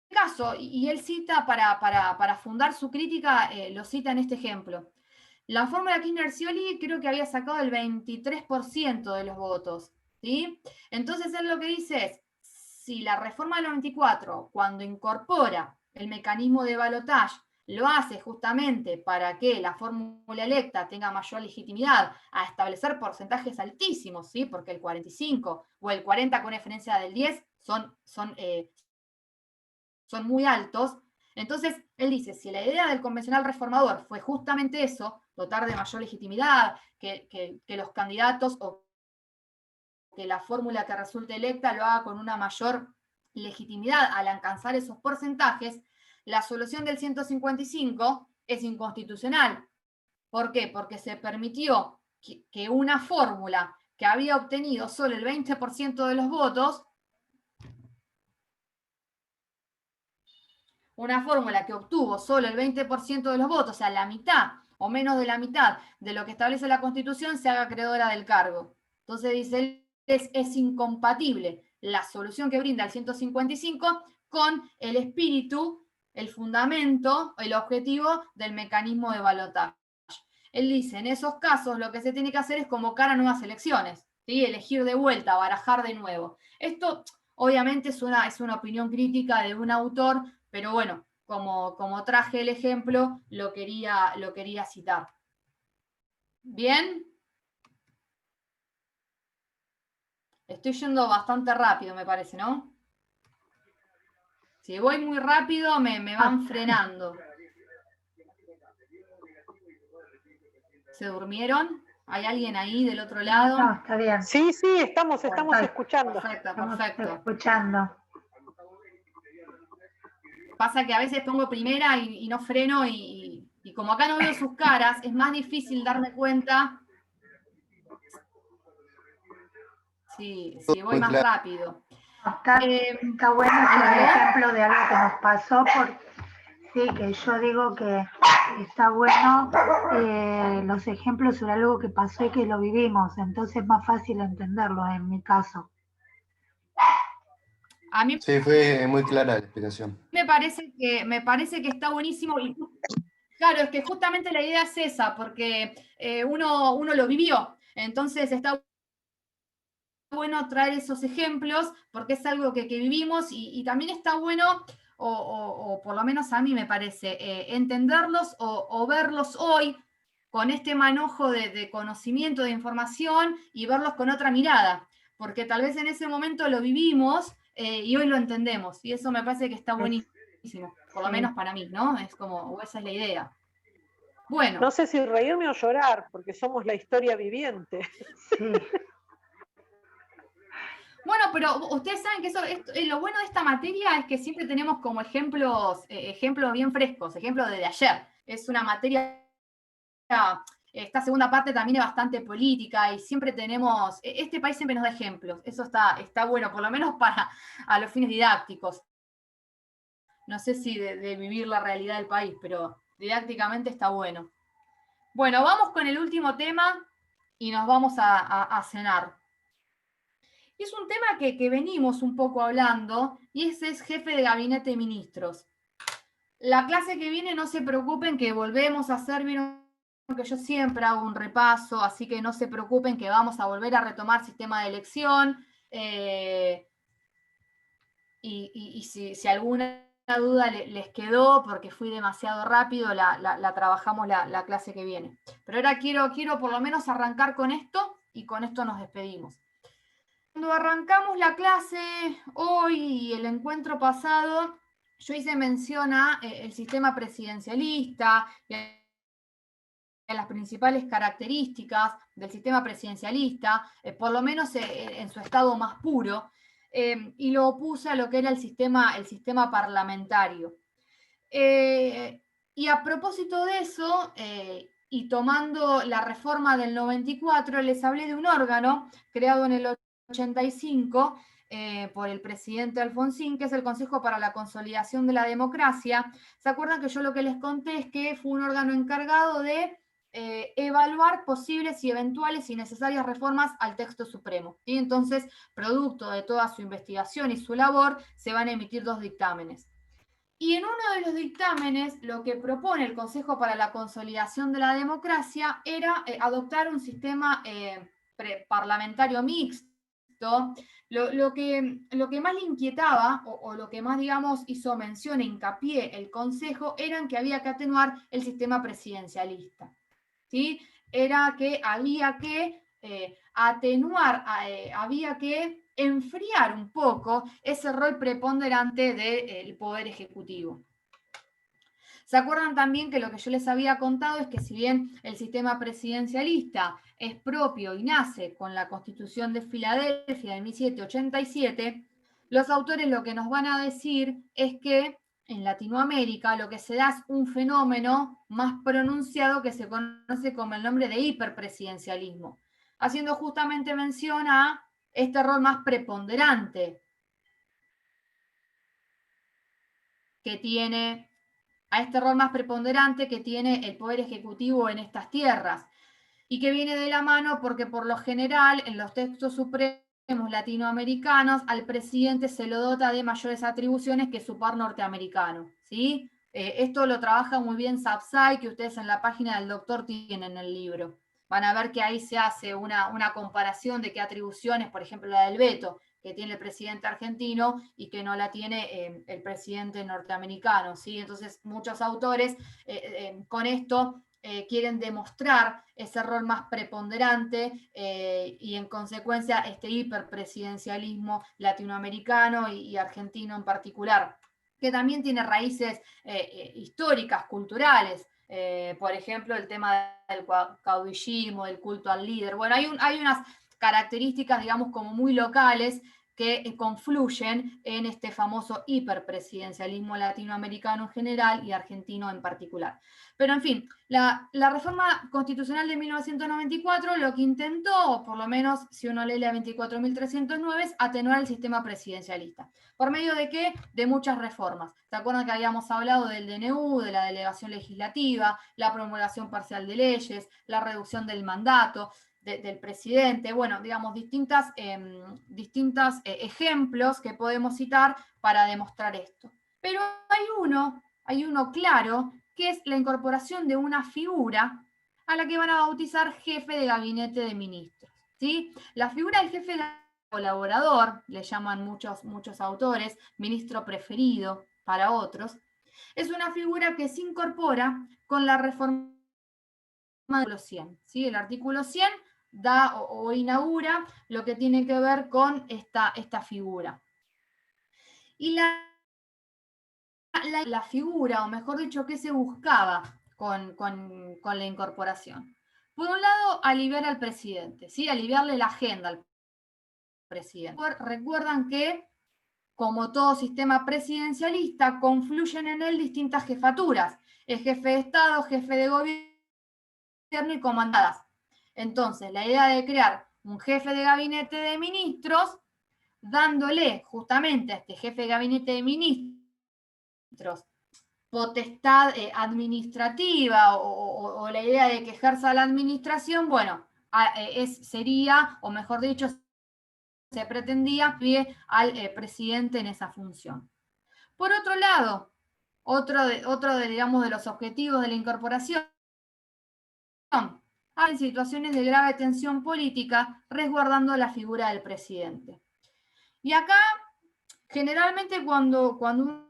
caso, y él cita para fundar su crítica, lo cita en este ejemplo. La fórmula Kirchner-Scioli creo que había sacado el 23% de los votos, ¿sí? Entonces él lo que dice es, si la reforma del 94, cuando incorpora el mecanismo de balotaje, lo hace justamente para que la fórmula electa tenga mayor legitimidad a establecer porcentajes altísimos, ¿sí? Porque el 45 o el 40 con diferencia del 10 son muy altos. Entonces, él dice, si la idea del convencional reformador fue justamente eso, dotar de mayor legitimidad, que los candidatos o que la fórmula que resulte electa lo haga con una mayor legitimidad al alcanzar esos porcentajes, la solución del 155 es inconstitucional. ¿Por qué? Porque se permitió que una fórmula que había obtenido solo el 20% de los votos, una fórmula que obtuvo solo el 20% de los votos, o sea, la mitad o menos de la mitad de lo que establece la Constitución, se haga acreedora del cargo. Entonces dice, es incompatible la solución que brinda el 155 con el espíritu, el fundamento, el objetivo del mecanismo de balotaje. Él dice, en esos casos lo que se tiene que hacer es convocar a nuevas elecciones, ¿sí? Elegir de vuelta, barajar de nuevo. Esto obviamente es una opinión crítica de un autor, pero bueno, como traje el ejemplo, lo quería citar. ¿Bien? Estoy yendo bastante rápido, me parece, ¿no? Si voy muy rápido, me van frenando. ¿Se durmieron? ¿Hay alguien ahí del otro lado? No, está bien. Sí, estamos escuchando. Perfecto, Estamos perfecto. escuchando. Pasa que a veces pongo primera y no freno y como acá no veo sus caras, es más difícil darme cuenta si voy más rápido. Está bueno el ejemplo de algo que nos pasó, sí, que yo digo que está bueno los ejemplos sobre algo que pasó y que lo vivimos, entonces es más fácil entenderlo en mi caso. A mí Sí, fue muy clara la explicación. me parece que está buenísimo. Y, claro, es que justamente la idea es esa, porque uno lo vivió. Entonces está bueno traer esos ejemplos, porque es algo que vivimos y también está bueno, o por lo menos a mí me parece, entenderlos o verlos hoy con este manojo de conocimiento, de información, y verlos con otra mirada, porque tal vez en ese momento lo vivimos y hoy lo entendemos, y eso me parece que está buenísimo, por lo menos para mí, ¿no? Es como, o esa es la idea. Bueno. No sé si reírme o llorar, porque somos la historia viviente. Sí. Bueno, pero ustedes saben que lo bueno de esta materia es que siempre tenemos como ejemplos bien frescos, ejemplos de ayer. Es una materia, esta segunda parte también es bastante política y siempre tenemos, este país siempre nos da ejemplos. Eso está bueno, por lo menos a los fines didácticos. No sé si de vivir la realidad del país, pero didácticamente está bueno. Bueno, vamos con el último tema y nos vamos a cenar. Y es un tema que venimos un poco hablando, y ese es jefe de gabinete de ministros. La clase que viene, no se preocupen que volvemos a hacer, vieron que yo siempre hago un repaso, así que no se preocupen que vamos a volver a retomar sistema de elección. Y si alguna duda les quedó, porque fui demasiado rápido, la trabajamos la clase que viene. Pero ahora quiero por lo menos arrancar con esto, y con esto nos despedimos. Cuando arrancamos la clase hoy y el encuentro pasado, yo hice mención a el sistema presidencialista y a las principales características del sistema presidencialista, por lo menos en su estado más puro, y lo opuse a lo que era el sistema parlamentario. Y a propósito de eso, y tomando la reforma del 94, les hablé de un órgano creado en el 85 por el presidente Alfonsín, que es el Consejo para la Consolidación de la Democracia. ¿Se acuerdan que yo lo que les conté es que fue un órgano encargado de evaluar posibles y eventuales y necesarias reformas al texto supremo? Y entonces, producto de toda su investigación y su labor, se van a emitir 2 dictámenes. Y en uno de los dictámenes, lo que propone el Consejo para la Consolidación de la Democracia era adoptar un sistema parlamentario mixto. Lo que más le inquietaba, o lo que más, digamos, hizo mención e hincapié el Consejo, era en que había que atenuar el sistema presidencialista, ¿sí? Era que había que atenuar, había que enfriar un poco ese rol preponderante del Poder Ejecutivo. ¿Se acuerdan también que lo que yo les había contado es que si bien el sistema presidencialista es propio y nace con la Constitución de Filadelfia de 1787, los autores lo que nos van a decir es que en Latinoamérica lo que se da es un fenómeno más pronunciado que se conoce como el nombre de hiperpresidencialismo, haciendo justamente mención a este rol más preponderante que tiene, el Poder Ejecutivo en estas tierras, y que viene de la mano porque por lo general en los textos supremos latinoamericanos al presidente se lo dota de mayores atribuciones que su par norteamericano, ¿sí? Esto lo trabaja muy bien Sapsay, que ustedes en la página del doctor tienen el libro. Van a ver que ahí se hace una comparación de qué atribuciones, por ejemplo la del veto, que tiene el presidente argentino y que no la tiene el presidente norteamericano, ¿sí? Entonces muchos autores con esto quieren demostrar ese rol más preponderante y en consecuencia este hiperpresidencialismo latinoamericano y argentino en particular, que también tiene raíces históricas, culturales. Por ejemplo, el tema del caudillismo, del culto al líder. Bueno, hay unas características, digamos, como muy locales que confluyen en este famoso hiperpresidencialismo latinoamericano en general y argentino en particular. Pero en fin, la reforma constitucional de 1994 lo que intentó, por lo menos si uno lee la 24.309, es atenuar el sistema presidencialista. ¿Por medio de qué? De muchas reformas. ¿Se acuerdan que habíamos hablado del DNU, de la delegación legislativa, la promulgación parcial de leyes, la reducción del mandato del presidente? Bueno, digamos, distintos ejemplos que podemos citar para demostrar esto. Pero hay uno claro, que es la incorporación de una figura a la que van a bautizar jefe de gabinete de ministros, ¿sí? La figura del jefe de colaborador, le llaman muchos autores, ministro preferido para otros, es una figura que se incorpora con la reforma del artículo 100, ¿sí? El artículo 100 da o inaugura lo que tiene que ver con esta figura. Y la figura, o mejor dicho, ¿qué se buscaba con la incorporación? Por un lado, aliviar al presidente, ¿sí? Aliviarle la agenda al presidente. Recuerdan que, como todo sistema presidencialista, confluyen en él distintas jefaturas: el jefe de Estado, jefe de gobierno y comandadas. Entonces, la idea de crear un jefe de gabinete de ministros, dándole justamente a este jefe de gabinete de ministros potestad administrativa o la idea de que ejerza la administración, bueno, sería, o mejor dicho, se pretendía pie al presidente en esa función. Por otro lado, otro de, digamos, de los objetivos de la incorporación, en situaciones de grave tensión política, resguardando la figura del presidente. Y acá, generalmente cuando uno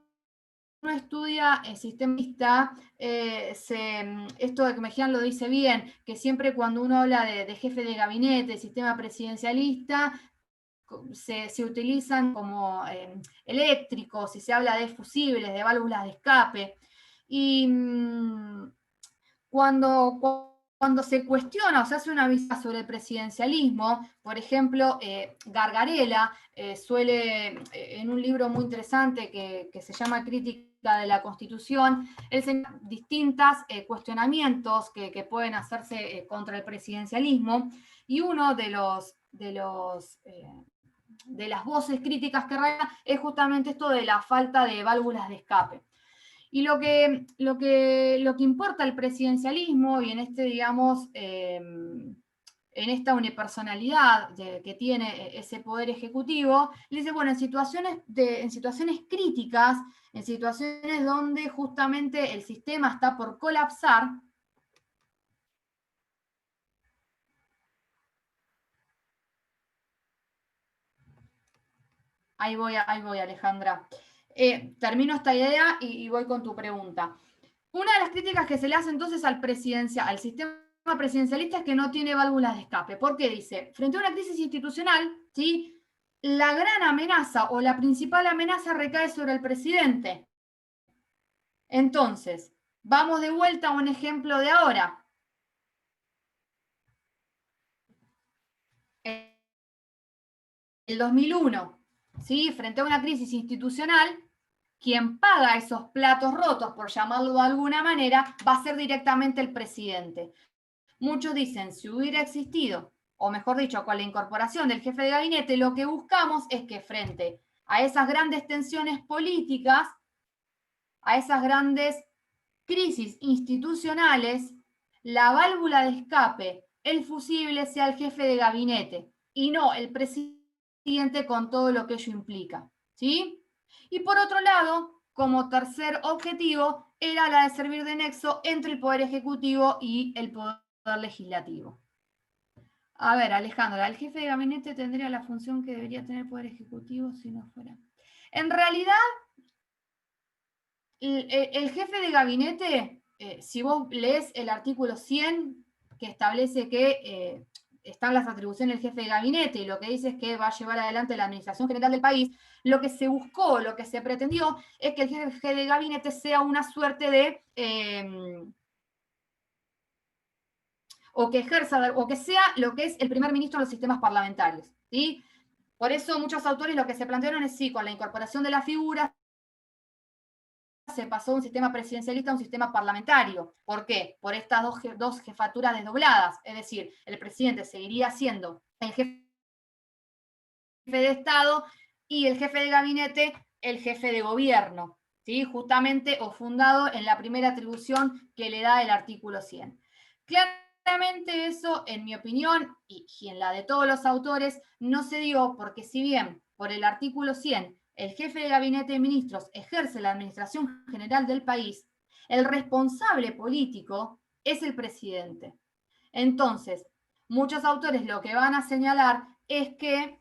estudia el sistemista, esto de que Mejía lo dice bien, que siempre cuando uno habla de jefe de gabinete, de sistema presidencialista, se utilizan como eléctricos, y se habla de fusibles, de válvulas de escape. Y cuando se cuestiona o se hace una visita sobre el presidencialismo, por ejemplo, Gargarella suele, en un libro muy interesante que se llama Crítica de la Constitución, él señala distintos cuestionamientos que pueden hacerse contra el presidencialismo, y uno de las voces críticas que realiza es justamente esto de la falta de válvulas de escape. Y lo que importa el presidencialismo y en este, digamos, en esta unipersonalidad que tiene ese poder ejecutivo, le dice, bueno, en situaciones críticas, en situaciones donde justamente el sistema está por colapsar, ahí voy, Alejandra. Termino esta idea y voy con tu pregunta. Una de las críticas que se le hace entonces al sistema presidencialista es que no tiene válvulas de escape. ¿Por qué? Dice, frente a una crisis institucional, ¿sí?, la gran amenaza o la principal amenaza recae sobre el presidente. Entonces, vamos de vuelta a un ejemplo de ahora. El 2001, ¿sí?, frente a una crisis institucional, quien paga esos platos rotos, por llamarlo de alguna manera, va a ser directamente el presidente. Muchos dicen, si hubiera existido, o mejor dicho, con la incorporación del jefe de gabinete, lo que buscamos es que frente a esas grandes tensiones políticas, a esas grandes crisis institucionales, la válvula de escape, el fusible, sea el jefe de gabinete y no el presidente con todo lo que ello implica, ¿sí? Y por otro lado, como tercer objetivo, era la de servir de nexo entre el Poder Ejecutivo y el Poder Legislativo. A ver, Alejandra, ¿el jefe de gabinete tendría la función que debería tener el Poder Ejecutivo si no fuera? En realidad, el jefe de gabinete, si vos lees el artículo 100, que establece que están las atribuciones del jefe de gabinete y lo que dice es que va a llevar adelante la administración general del país, lo que se buscó, lo que se pretendió es que el jefe de gabinete sea una suerte de... o que ejerza, o que sea lo que es el primer ministro de los sistemas parlamentarios, ¿sí? Por eso muchos autores lo que se plantearon es sí, con la incorporación de la figura se pasó de un sistema presidencialista a un sistema parlamentario. ¿Por qué? Por estas dos jefaturas desdobladas. Es decir, el presidente seguiría siendo el jefe de Estado y el jefe de gabinete el jefe de gobierno, ¿sí? Justamente o fundado en la primera atribución que le da el artículo 100. Claramente eso, en mi opinión, y en la de todos los autores, no se dio porque si bien por el artículo 100 el jefe de gabinete de ministros ejerce la administración general del país, el responsable político es el presidente. Entonces, muchos autores lo que van a señalar es que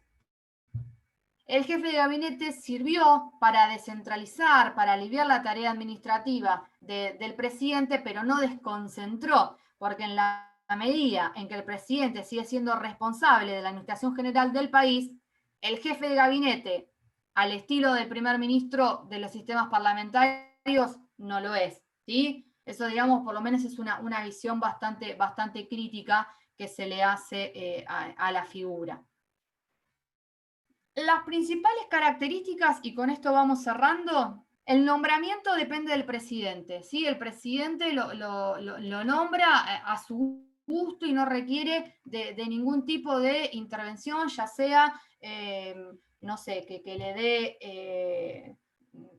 el jefe de gabinete sirvió para descentralizar, para aliviar la tarea administrativa del presidente, pero no desconcentró, porque en la medida en que el presidente sigue siendo responsable de la administración general del país, el jefe de gabinete, al estilo del primer ministro de los sistemas parlamentarios, no lo es, ¿sí? Eso, digamos, por lo menos es una visión bastante crítica que se le hace a la figura. Las principales características, y con esto vamos cerrando, el nombramiento depende del presidente, ¿sí? El presidente lo nombra a su gusto y no requiere de ningún tipo de intervención, ya sea, no sé, que le dé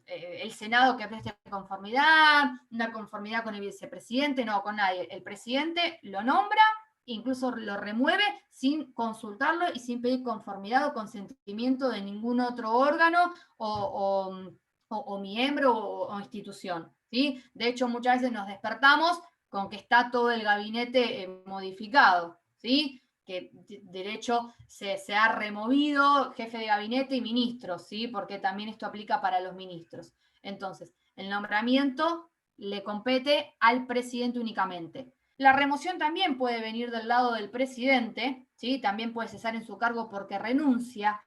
el Senado que preste conformidad, una conformidad con el vicepresidente, no, con nadie. El presidente lo nombra, incluso lo remueve sin consultarlo y sin pedir conformidad o consentimiento de ningún otro órgano o miembro o institución, ¿sí? De hecho, muchas veces nos despertamos con que está todo el gabinete modificado, ¿sí? Que de hecho se ha removido jefe de gabinete y ministros, ¿sí? Porque también esto aplica para los ministros. Entonces, el nombramiento le compete al presidente únicamente. La remoción también puede venir del lado del presidente, ¿sí? También puede cesar en su cargo porque renuncia,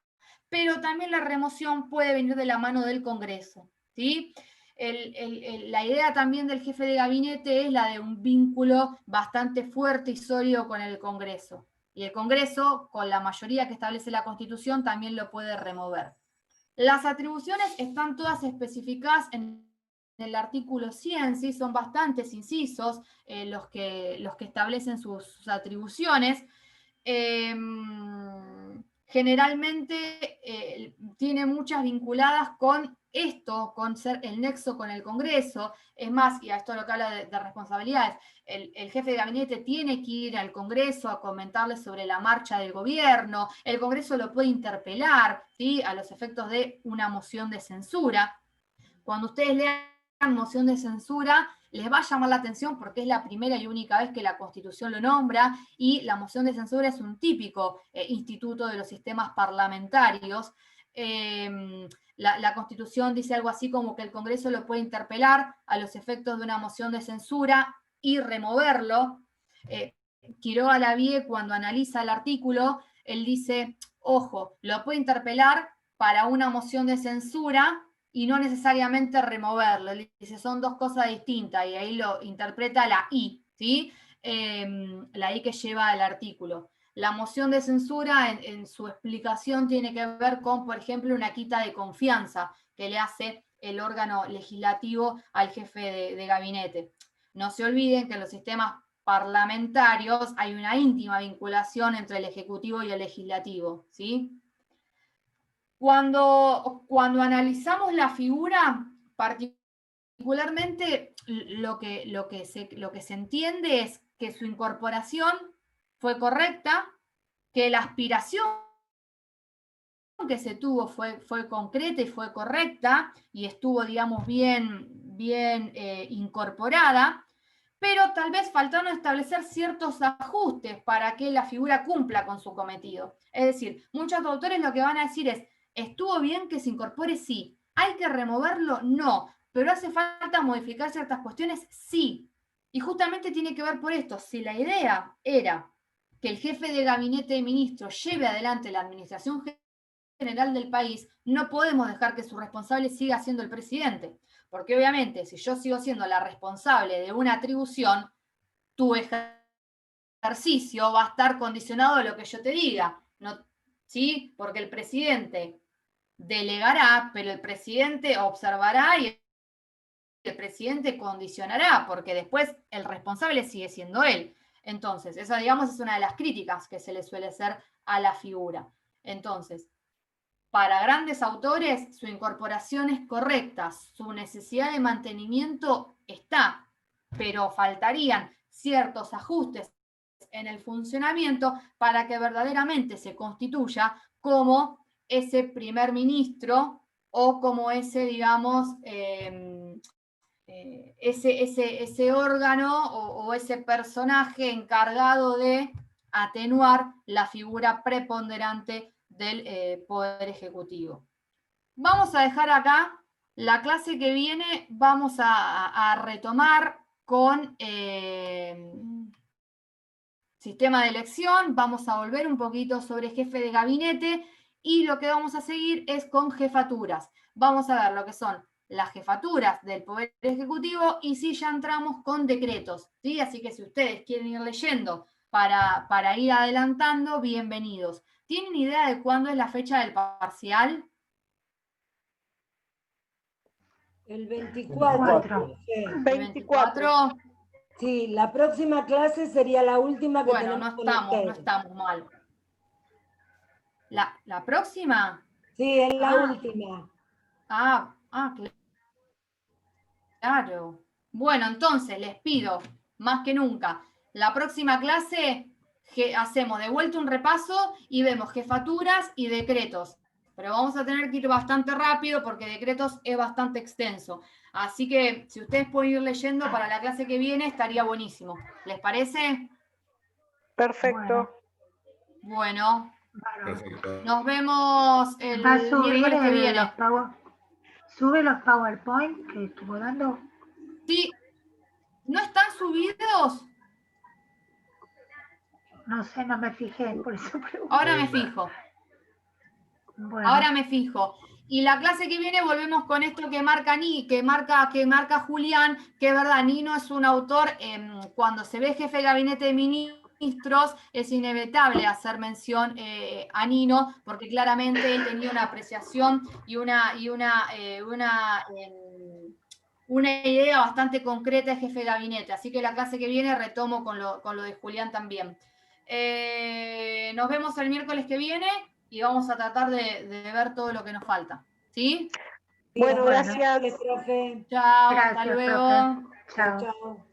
pero también la remoción puede venir de la mano del Congreso, ¿sí? La idea también del jefe de gabinete es la de un vínculo bastante fuerte y sólido con el Congreso. Y el Congreso, con la mayoría que establece la Constitución, también lo puede remover. Las atribuciones están todas especificadas en el artículo 100, ¿sí? Son bastantes incisos los que establecen sus atribuciones. Generalmente tiene muchas vinculadas con esto, con ser el nexo con el Congreso. Es más, y a esto lo que habla de responsabilidades, el jefe de gabinete tiene que ir al Congreso a comentarle sobre la marcha del gobierno, el Congreso lo puede interpelar, ¿sí? A los efectos de una moción de censura. Cuando ustedes lean moción de censura, les va a llamar la atención porque es la primera y única vez que la Constitución lo nombra, y la moción de censura es un típico instituto de los sistemas parlamentarios. La Constitución dice algo así como que el Congreso lo puede interpelar a los efectos de una moción de censura y removerlo. Quiroga Lavie, cuando analiza el artículo, él dice, ojo, lo puede interpelar para una moción de censura y no necesariamente removerlo. Él dice, son dos cosas distintas, y ahí lo interpreta la I, ¿sí? La I que lleva el artículo. La moción de censura, en su explicación, tiene que ver con, por ejemplo, una quita de confianza que le hace el órgano legislativo al jefe de gabinete. No se olviden que en los sistemas parlamentarios hay una íntima vinculación entre el Ejecutivo y el Legislativo, ¿sí? Cuando analizamos la figura, particularmente lo que se entiende es que su incorporación fue correcta, que la aspiración que se tuvo fue concreta y fue correcta, y estuvo, digamos, bien incorporada, pero tal vez faltaron establecer ciertos ajustes para que la figura cumpla con su cometido. Es decir, muchos autores lo que van a decir es, ¿estuvo bien que se incorpore? Sí. ¿Hay que removerlo? No. ¿Pero hace falta modificar ciertas cuestiones? Sí. Y justamente tiene que ver por esto. Si la idea era que el jefe de gabinete de ministros lleve adelante la administración general del país, no podemos dejar que su responsable siga siendo el presidente. Porque obviamente, si yo sigo siendo la responsable de una atribución, tu ejercicio va a estar condicionado a lo que yo te diga, ¿no? ¿Sí? Porque el presidente delegará, pero el presidente observará y el presidente condicionará, porque después el responsable sigue siendo él. Entonces, esa, digamos, es una de las críticas que se le suele hacer a la figura. Entonces, para grandes autores, su incorporación es correcta, su necesidad de mantenimiento está, pero faltarían ciertos ajustes en el funcionamiento para que verdaderamente se constituya como ese primer ministro o como ese, digamos, ese órgano o ese personaje encargado de atenuar la figura preponderante del Poder Ejecutivo. Vamos a dejar acá. La clase que viene vamos a retomar con sistema de elección, vamos a volver un poquito sobre jefe de gabinete, y lo que vamos a seguir es con jefaturas. Vamos a ver lo que son las jefaturas del Poder Ejecutivo, y si ya entramos con decretos, ¿sí? Así que si ustedes quieren ir leyendo para ir adelantando, bienvenidos. ¿Tienen idea de cuándo es la fecha del parcial? El 24. Sí. 24. Sí, la próxima clase sería la última que Bueno, tenemos no estamos mal. ¿La próxima? Sí, es la última. Claro. Bueno, entonces les pido, más que nunca, la próxima clase hacemos de vuelta un repaso y vemos jefaturas y decretos. Pero vamos a tener que ir bastante rápido porque decretos es bastante extenso. Así que si ustedes pueden ir leyendo para la clase que viene, estaría buenísimo. ¿Les parece? Perfecto. Bueno, Perfecto. nos vemos el ¿Va a subir miércoles que viene. ¿Sube los PowerPoint que estuvo dando? Sí. ¿No están subidos? No sé, no me fijé, por eso pregunto. Ahora me fijo. Bueno. Ahora me fijo. Y la clase que viene volvemos con esto que marca Julián, que es verdad, Nino es un autor, cuando se ve jefe de gabinete de ministros, es inevitable hacer mención a Nino, porque claramente él tenía una apreciación y una una idea bastante concreta de jefe de gabinete. Así que la clase que viene retomo con lo de Julián también. Nos vemos el miércoles que viene y vamos a tratar de ver todo lo que nos falta. ¿Sí? Bueno, Bueno. gracias. Profe. Chao, hasta Gracias, luego. profe. Chao. Chao.